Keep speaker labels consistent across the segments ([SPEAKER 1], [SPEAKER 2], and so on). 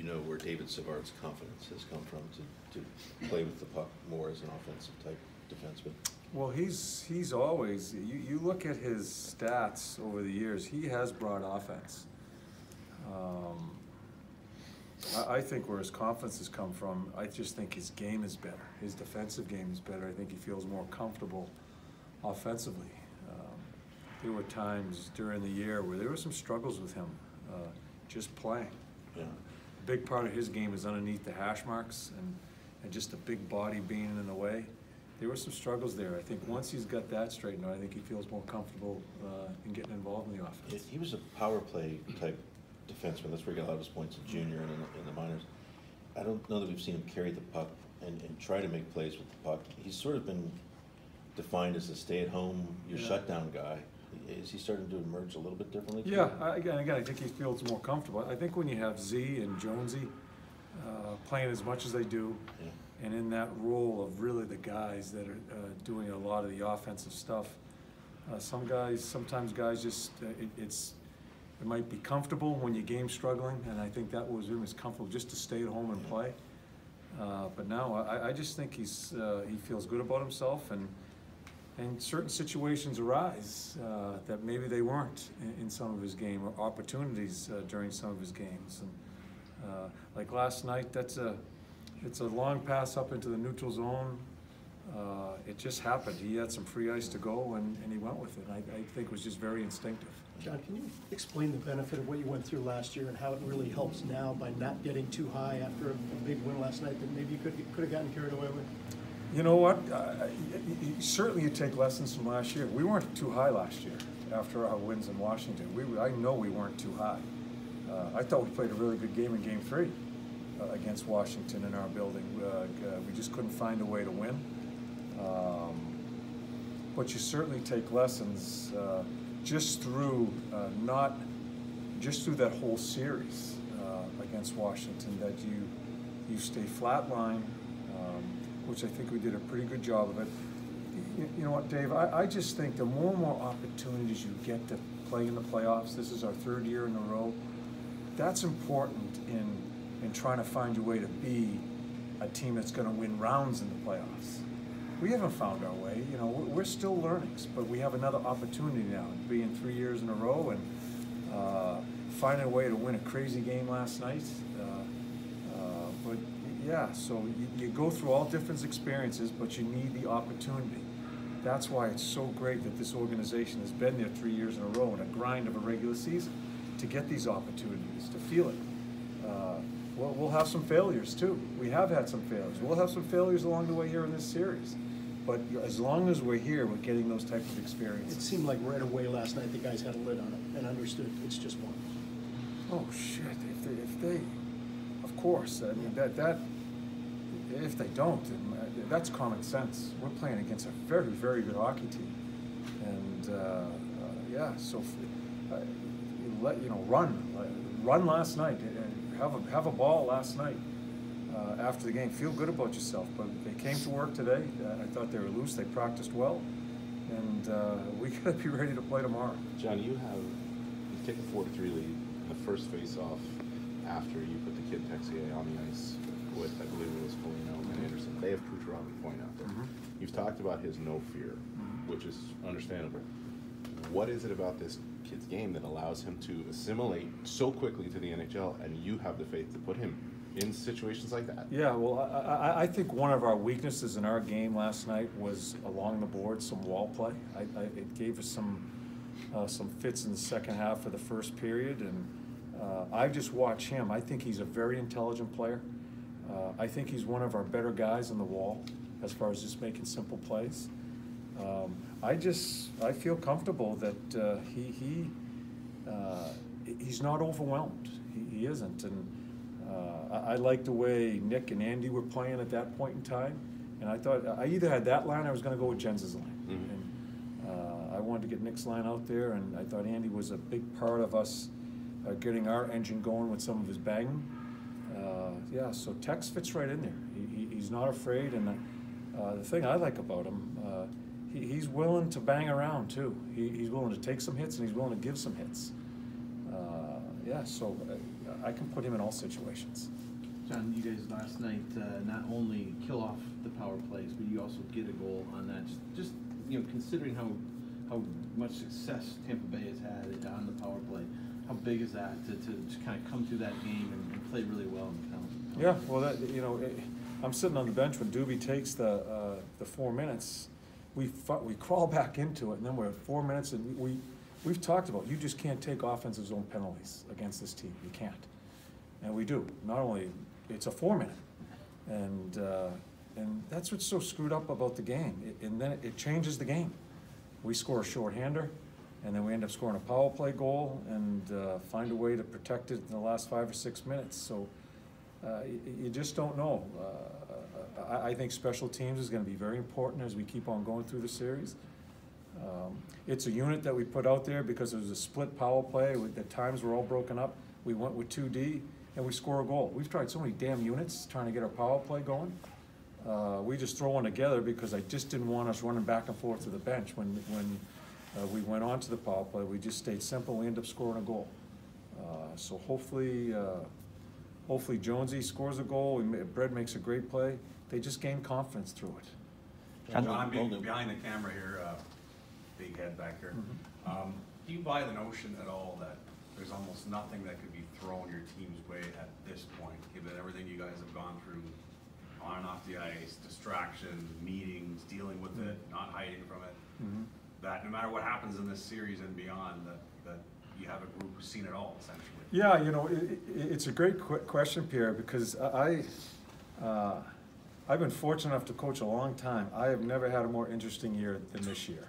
[SPEAKER 1] know where David Savard's confidence has come from to play with the puck more as an offensive type defenseman?
[SPEAKER 2] Well, he's always, you look at his stats over the years, he has brought offense. I think where his confidence has come from, I just think his game is better. His defensive game is better. I think he feels more comfortable offensively. There were times during the year where there were some struggles with him just playing.
[SPEAKER 1] Yeah.
[SPEAKER 2] A big part of his game is underneath the hash marks and just a big body being in the way. There were some struggles there. I think once he's got that straightened out, I think he feels more comfortable in getting involved in the offense.
[SPEAKER 1] He was a power play type defenseman. That's where he got a lot of his points in junior and in the minors. I don't know that we've seen him carry the puck and try to make plays with the puck. He's sort of been defined as a stay-at-home, your shutdown guy. Is he starting to emerge a little bit differently?
[SPEAKER 2] Yeah, again, I think he feels more comfortable. I think when you have Z and Jonesy playing as much as they do, and in that role of really the guys that are doing a lot of the offensive stuff, sometimes guys just, it might be comfortable when your game's struggling, and I think that was him, is comfortable just to stay at home and play. But now I just think he feels good about himself, and certain situations arise that maybe they weren't in some of his game, or opportunities during some of his games. And like last night, it's a long pass up into the neutral zone. It just happened. He had some free ice to go, and he went with it. I think it was just very instinctive.
[SPEAKER 3] John, can you explain the benefit of what you went through last year and how it really helps now by not getting too high after a big win last night that maybe you could have gotten carried away with?
[SPEAKER 2] You know what? Certainly you take lessons from last year. We weren't too high last year after our wins in Washington. I know we weren't too high. I thought we played a really good game in Game 3 against Washington in our building. We just couldn't find a way to win. But you certainly take lessons just through that whole series against Washington, that you stay flatline, which I think we did a pretty good job of it. You know what, Dave, I just think the more and more opportunities you get to play in the playoffs, this is our 3rd year in a row, that's important in trying to find a way to be a team that's going to win rounds in the playoffs. We haven't found our way. You know, we're still learning, but we have another opportunity now, being 3 years in a row and finding a way to win a crazy game last night. But yeah, so you go through all different experiences, but you need the opportunity. That's why it's so great that this organization has been there 3 years in a row in a grind of a regular season to get these opportunities, to feel it. We'll have some failures too. We have had some failures. We'll have some failures along the way here in this series. But as long as we're here, we're getting those types of experiences.
[SPEAKER 3] It seemed like right away last night the guys had a lid on it and understood it's just one.
[SPEAKER 2] Oh shit! If they, of course. I mean if they don't, that's common sense. We're playing against a very, very good hockey team, and yeah. So run last night. Have a ball last night after the game. Feel good about yourself. But they came to work today. I thought they were loose. They practiced well, and we got to be ready to play tomorrow.
[SPEAKER 4] John, you take a 4-3 lead in the first face-off after you put the kid Texier on the ice with, I believe it was Foligno and Anderson. They have Kucherov and Point out there. You've talked about his no fear, which is understandable. What is it about this kid's game that allows him to assimilate so quickly to the NHL, and you have the faith to put him in situations like that?
[SPEAKER 2] Yeah, well, I think one of our weaknesses in our game last night was along the board, some wall play. It gave us some fits in the second half of the first period, and I just watch him. I think he's a very intelligent player. I think he's one of our better guys on the wall as far as just making simple plays. I feel comfortable that he's not overwhelmed. He isn't, and I like the way Nick and Andy were playing at that point in time. And I thought I either had that line or I was going to go with Jens's line. And I wanted to get Nick's line out there, and I thought Andy was a big part of us getting our engine going with some of his banging. Yeah, so Tex fits right in there. He's not afraid, and the thing I like about him, he's willing to bang around too. He's willing to take some hits, and he's willing to give some hits. Yeah, so I can put him in all situations.
[SPEAKER 5] John, you guys last night not only kill off the power plays, but you also get a goal on that. Just considering how much success Tampa Bay has had on the power play, how big is that to kind of come through that game and play really well in the penalty?
[SPEAKER 2] Yeah, well, I'm sitting on the bench when Doobie takes the 4 minutes. We crawl back into it, and then we're at 4 minutes, and we've talked about, you just can't take offensive zone penalties against this team. You can't, and we do. Not only it's a 4 minute, and that's what's so screwed up about the game. And then it changes the game. We score a shorthander, and then we end up scoring a power play goal and find a way to protect it in the last 5 or 6 minutes. So you just don't know. I think special teams is going to be very important as we keep on going through the series. It's a unit that we put out there because it was a split power play. The times were all broken up. We went with 2D, and we score a goal. We've tried so many damn units trying to get our power play going. We just throw one together because I just didn't want us running back and forth to the bench when we went on to the power play. We just stayed simple. We ended up scoring a goal. So hopefully Jonesy scores a goal. Brett makes a great play. They just gain confidence through it.
[SPEAKER 6] John, I'm behind the camera here, big head back here.
[SPEAKER 2] Mm-hmm.
[SPEAKER 6] Do you buy the notion at all that there's almost nothing that could be thrown your team's way at this point, given everything you guys have gone through on and off the ice, distractions, meetings, dealing with it, not hiding from it, that no matter what happens in this series and beyond, that you have a group who's seen it all, essentially?
[SPEAKER 2] Yeah, it's a great question, Pierre, because I've been fortunate enough to coach a long time. I have never had a more interesting year than this year,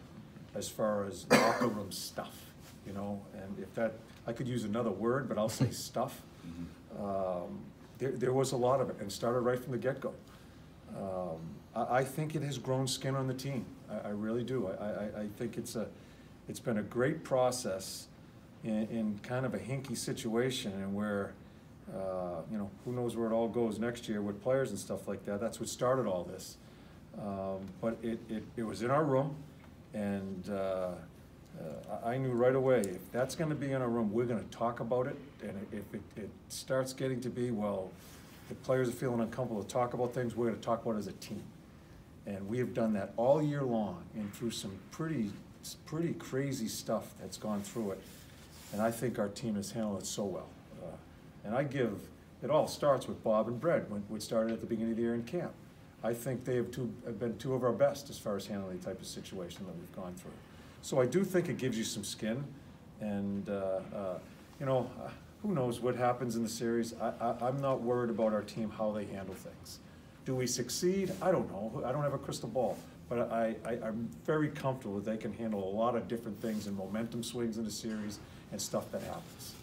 [SPEAKER 2] as far as locker room stuff, and if that, I could use another word, but I'll say stuff. There was a lot of it, and started right from the get-go. I think it has grown skin on the team. I really do. I think it's been a great process in kind of a hinky situation, and where who knows where it all goes next year with players and stuff like that. That's what started all this. But it was in our room, and I knew right away, if that's going to be in our room, we're going to talk about it. And if it starts getting to be, well, the players are feeling uncomfortable to talk about things, we're going to talk about it as a team. And we have done that all year long, and through some pretty crazy stuff that's gone through it. And I think our team has handled it so well. And it all starts with Bob and Brett, when it started at the beginning of the year in camp. I think they have been two of our best as far as handling the type of situation that we've gone through. So I do think it gives you some skin, and who knows what happens in the series. I'm not worried about our team, how they handle things. Do we succeed? I don't know. I don't have a crystal ball, but I'm very comfortable that they can handle a lot of different things and momentum swings in the series and stuff that happens.